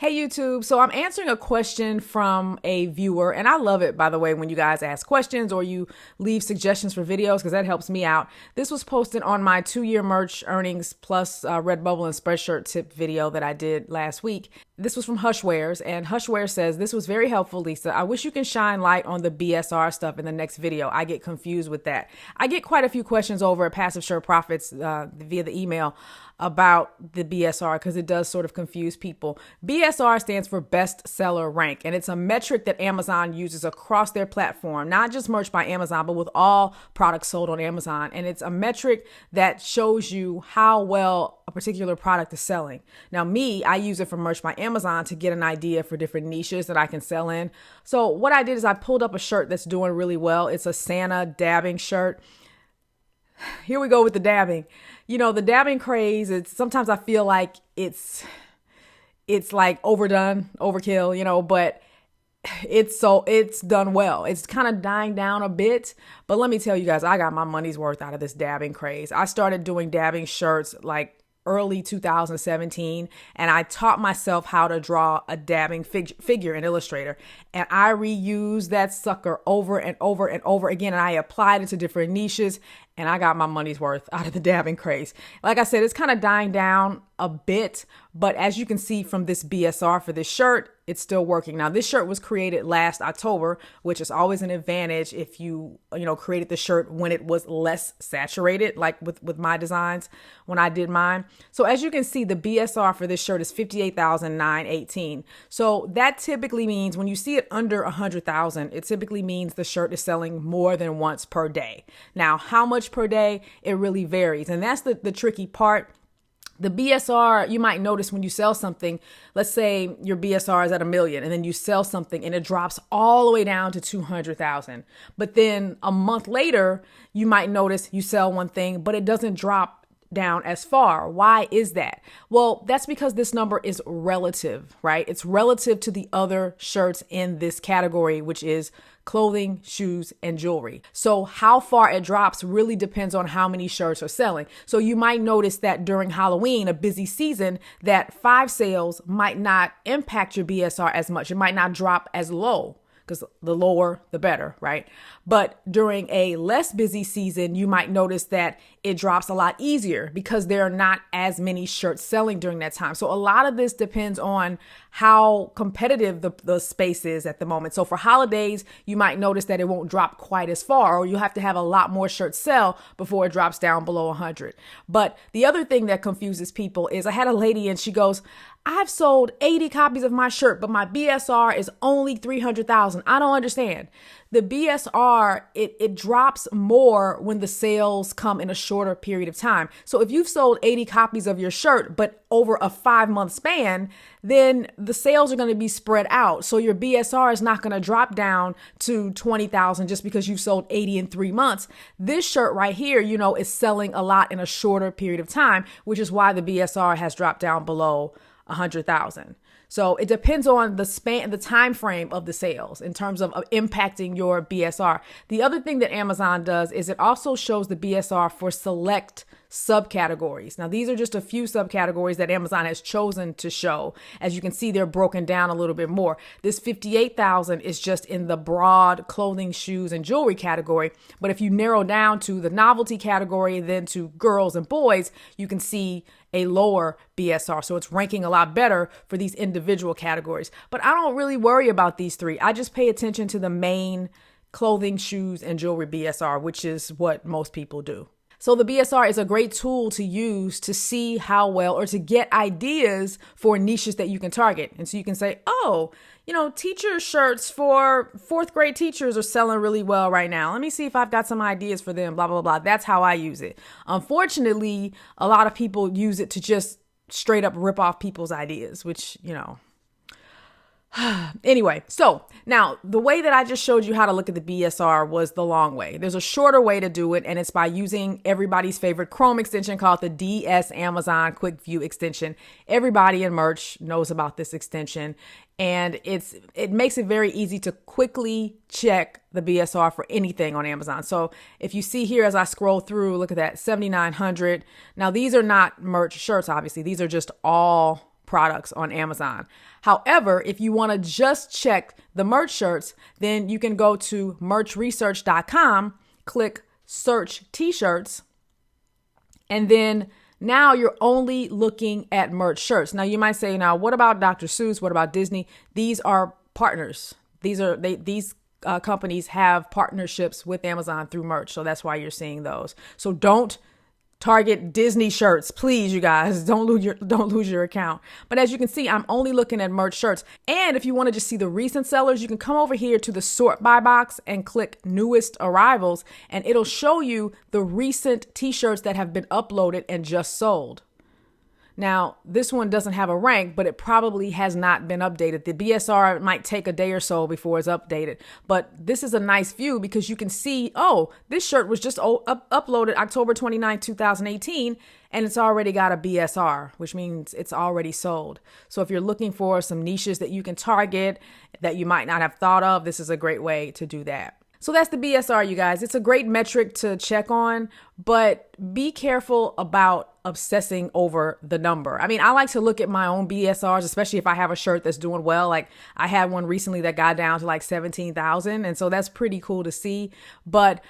Hey YouTube, so I'm answering a question from a viewer, and I love it, by the way, when you guys ask questions or you leave suggestions for videos, because that helps me out. This was posted on my 2-year merch earnings plus Redbubble and Spreadshirt tip video that I did last week. This was from Hushwares, and Hushware says, "This was very helpful, Lisa. I wish you can shine light on the BSR stuff in the next video. I get confused with that." I get quite a few questions over at Passive Shirt Profits via the email about the BSR because it does sort of confuse people. BSR stands for best seller rank, and it's a metric that Amazon uses across their platform, not just merch by Amazon, but with all products sold on Amazon. And it's a metric that shows you how well a particular product is selling. Now, I use it for merch by Amazon to get an idea for different niches that I can sell in. So what I did is I pulled up a shirt that's doing really well. It's a Santa dabbing shirt. Here we go with the dabbing. You know, the dabbing craze, sometimes I feel like it's like overdone, overkill, but it's done well. It's kind of dying down a bit, but let me tell you guys, I got my money's worth out of this dabbing craze. I started doing dabbing shirts like early 2017, and I taught myself how to draw a dabbing figure in Illustrator, and I reused that sucker over and over and over again, and I applied it to different niches, and I got my money's worth out of the dabbing craze. Like I said, it's kind of dying down a bit, but as you can see from this BSR for this shirt, it's still working. Now, this shirt was created last October, which is always an advantage if you created the shirt when it was less saturated, like with my designs when I did mine. So as you can see, the BSR for this shirt is 58,918. So that typically means when you see it under 100,000, it typically means the shirt is selling more than once per day. Now, how much per day? It really varies. And that's the tricky part. The BSR, you might notice when you sell something, let's say your BSR is at 1 million and then you sell something and it drops all the way down to 200,000. But then a month later, you might notice you sell one thing, but it doesn't drop down as far. Why is that? Well, that's because this number is relative, right? It's relative to the other shirts in this category, which is clothing, shoes, and jewelry. So how far it drops really depends on how many shirts are selling. So you might notice that during Halloween, a busy season, that 5 sales might not impact your BSR as much. It might not drop as low, because the lower, the better, right? But during a less busy season, you might notice that it drops a lot easier because there are not as many shirts selling during that time. So a lot of this depends on how competitive the space is at the moment. So for holidays, you might notice that it won't drop quite as far, or you have to have a lot more shirts sell before it drops down below 100. But the other thing that confuses people is I had a lady and she goes, "I've sold 80 copies of my shirt, but my BSR is only 300,000. I don't understand." The BSR, it drops more when the sales come in a shorter period of time. So if you've sold 80 copies of your shirt, but over a 5-month span, then the sales are going to be spread out. So your BSR is not going to drop down to 20,000 just because you've sold 80 in 3 months. This shirt right here, is selling a lot in a shorter period of time, which is why the BSR has dropped down below 100,000. So it depends on the span, the time frame of the sales in terms of impacting your BSR. The other thing that Amazon does is it also shows the BSR for select subcategories. Now, these are just a few subcategories that Amazon has chosen to show. As you can see, they're broken down a little bit more. This 58,000 is just in the broad clothing, shoes, and jewelry category. But if you narrow down to the novelty category, then to girls and boys, you can see a lower BSR. So it's ranking a lot better for these individual categories. But I don't really worry about these 3. I just pay attention to the main clothing, shoes, and jewelry BSR, which is what most people do. So the BSR is a great tool to use to see how well, or to get ideas for niches that you can target. And so you can say, oh, teacher shirts for 4th grade teachers are selling really well right now. Let me see if I've got some ideas for them, blah, blah, blah. That's how I use it. Unfortunately, a lot of people use it to just straight up rip off people's ideas, which, Anyway, so now the way that I just showed you how to look at the BSR was the long way. There's a shorter way to do it, and it's by using everybody's favorite Chrome extension called the DS Amazon Quick View extension. Everybody in merch knows about this extension, and it makes it very easy to quickly check the BSR for anything on Amazon. So if you see here as I scroll through, look at that, 7,900. Now these are not merch shirts, obviously. These are just all products on Amazon. However, if you want to just check the merch shirts, then you can go to merchresearch.com, click search t-shirts, and then now you're only looking at merch shirts. Now you might say, now what about Dr. Seuss? What about Disney? These are partners. These companies have partnerships with Amazon through merch. So that's why you're seeing those. So don't target Disney shirts, please, you guys. Don't lose your account. But as you can see, I'm only looking at merch shirts. And if you want to just see the recent sellers, you can come over here to the sort by box and click newest arrivals, and it'll show you the recent t-shirts that have been uploaded and just sold. Now, this one doesn't have a rank, but it probably has not been updated. The BSR might take a day or so before it's updated. But this is a nice view because you can see, oh, this shirt was just uploaded October 29, 2018, and it's already got a BSR, which means it's already sold. So if you're looking for some niches that you can target that you might not have thought of, this is a great way to do that. So that's the BSR, you guys. It's a great metric to check on, but be careful about obsessing over the number. I mean, I like to look at my own BSRs, especially if I have a shirt that's doing well. Like I had one recently that got down to like 17,000. And so that's pretty cool to see. But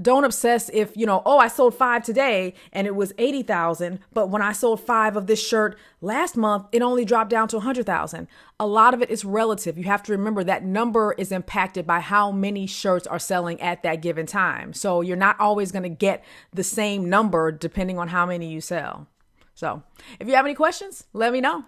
don't obsess if, oh, I sold 5 today and it was 80,000. But when I sold 5 of this shirt last month, it only dropped down to 100,000. A lot of it is relative. You have to remember that number is impacted by how many shirts are selling at that given time. So you're not always going to get the same number depending on how many you sell. So if you have any questions, let me know.